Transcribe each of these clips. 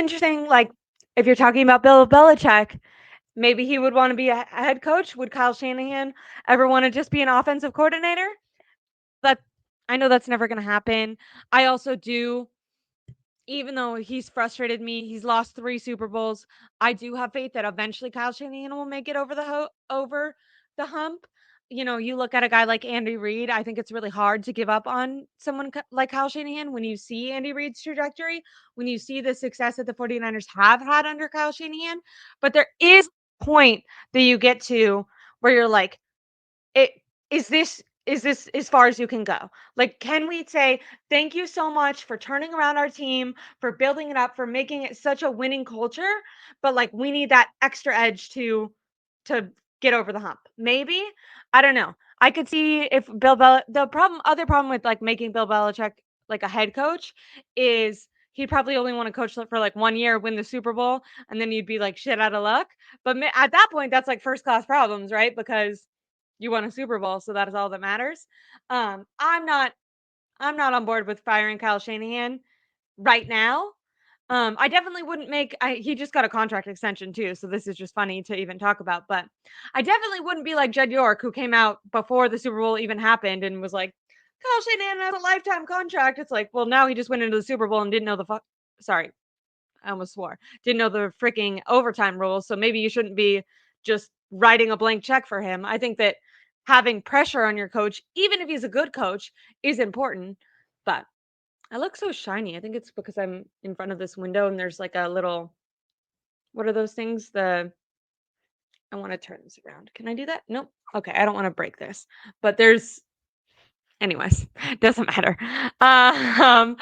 interesting. Like, if you're talking about Bill Belichick, maybe he would want to be a head coach. Would Kyle Shanahan ever want to just be an offensive coordinator? But I know that's never going to happen. I also do, even though he's frustrated me, he's lost 3 Super Bowls. I do have faith that eventually Kyle Shanahan will make it over the hump. You know, you look at a guy like Andy Reid, I think it's really hard to give up on someone like Kyle Shanahan when you see Andy Reid's trajectory, when you see the success that the 49ers have had under Kyle Shanahan. But there is a point that you get to where you're like, it is this as far as you can go? Like, can we say thank you so much for turning around our team, for building it up, for making it such a winning culture, but like we need that extra edge to get over the hump. Maybe, I don't know. I could see if other problem with like making Bill Belichick like a head coach is he'd probably only want to coach for like 1 year, win the Super Bowl, and then you'd be like shit out of luck. But at that point, that's like first class problems, right? Because you won a Super Bowl, so that is all that matters. Um, I'm not I'm not on board with firing Kyle Shanahan right now. I definitely wouldn't he just got a contract extension too, so this is just funny to even talk about. But I definitely wouldn't be like Jed York, who came out before the Super Bowl even happened and was like, Kyle Shanahan has a lifetime contract. It's like, well, now he just went into the Super Bowl and didn't know sorry, I almost swore. Didn't know the freaking overtime rules. So maybe you shouldn't be just writing a blank check for him. I think that having pressure on your coach, even if he's a good coach, is important. But I look so shiny. I think it's because I'm in front of this window and there's like a little, what are those things? I want to turn this around. Can I do that? Nope. Okay. I don't want to break this. But anyways, doesn't matter. Um,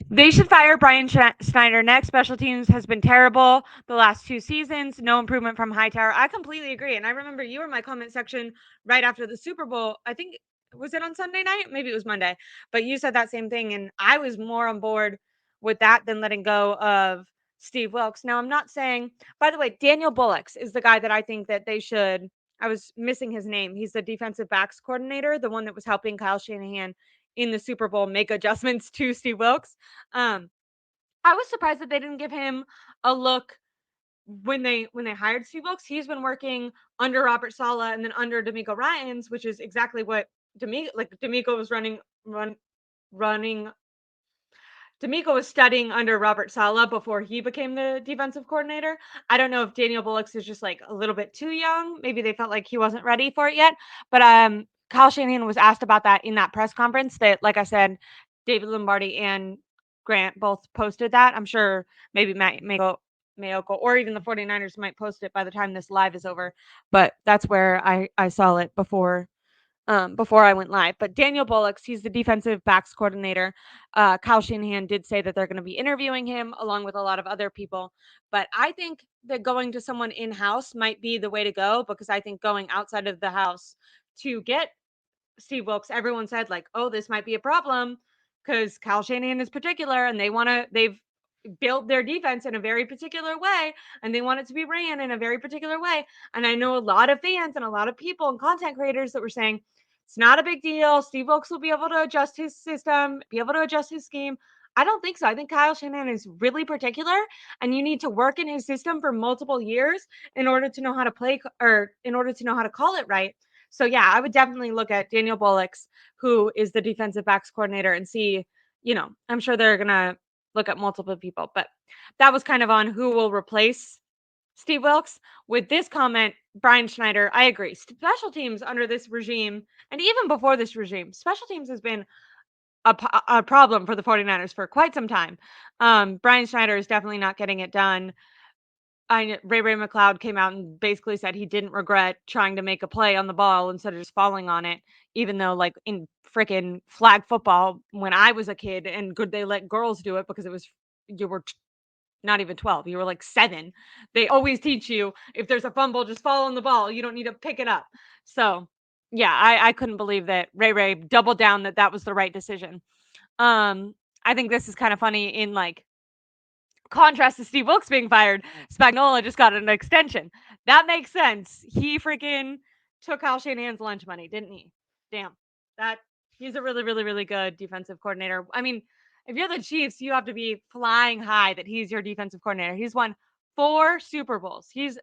they should fire Brian Schneider next. Special teams has been terrible the last 2 seasons. No improvement from Hightower. I completely agree. And I remember you were in my comment section right after the Super Bowl. I think, was it on Sunday night? Maybe it was Monday. But you said that same thing. And I was more on board with that than letting go of Steve Wilks. Now, I'm not saying, by the way, Daniel Bullocks is the guy that I think that they should. I was missing his name. He's the defensive backs coordinator, the one that was helping Kyle Shanahan in the Super Bowl make adjustments to Steve Wilks. Um, I was surprised that they didn't give him a look when they hired Steve Wilks. He's been working under Robert Saleh and then under D'Amico Ryans, which is exactly what D'Amico was running. D'Amico was studying under Robert Saleh before he became the defensive coordinator. I don't know if Daniel Bullocks is just like a little bit too young. Maybe they felt like he wasn't ready for it yet. But Kyle Shanahan was asked about that in that press conference. That, like I said, David Lombardi and Grant both posted that. I'm sure maybe Matt Mayoko or even the 49ers might post it by the time this live is over. But that's where I saw it before I went live. But Daniel Bullocks, he's the defensive backs coordinator. Kyle Shanahan did say that they're going to be interviewing him along with a lot of other people. But I think that going to someone in house might be the way to go, because I think going outside of the house to get Steve Wilks, everyone said like, oh, this might be a problem because Kyle Shanahan is particular and they've built their defense in a very particular way and they want it to be ran in a very particular way. And I know a lot of fans and a lot of people and content creators that were saying it's not a big deal. Steve Wilks will be able to adjust his system, be able to adjust his scheme. I don't think so. I think Kyle Shanahan is really particular and you need to work in his system for multiple years in order to know how to play or in order to know how to call it right. So yeah, I would definitely look at Daniel Bullocks, who is the defensive backs coordinator, and see, I'm sure they're going to look at multiple people, but that was kind of on who will replace Steve Wilks. With this comment, Brian Schneider, I agree. Special teams under this regime, and even before this regime, special teams has been a problem for the 49ers for quite some time. Brian Schneider is definitely not getting it done. Ray McLeod came out and basically said he didn't regret trying to make a play on the ball instead of just falling on it, even though like in freaking flag football when I was a kid and they let girls do it because you were not even 12, you were like 7. They always teach you if there's a fumble, just fall on the ball. You don't need to pick it up. So yeah, I couldn't believe that Ray doubled down that was the right decision. I think this is kind of funny in like contrast to Steve Wilks being fired. Spagnuolo just got an extension. That makes sense. He freaking took Kyle Shanahan's lunch money, didn't he? Damn. That he's a really, really, really good defensive coordinator. I mean, If you're the Chiefs, you have to be flying high that he's your defensive coordinator. He's won 4 Super Bowls. He's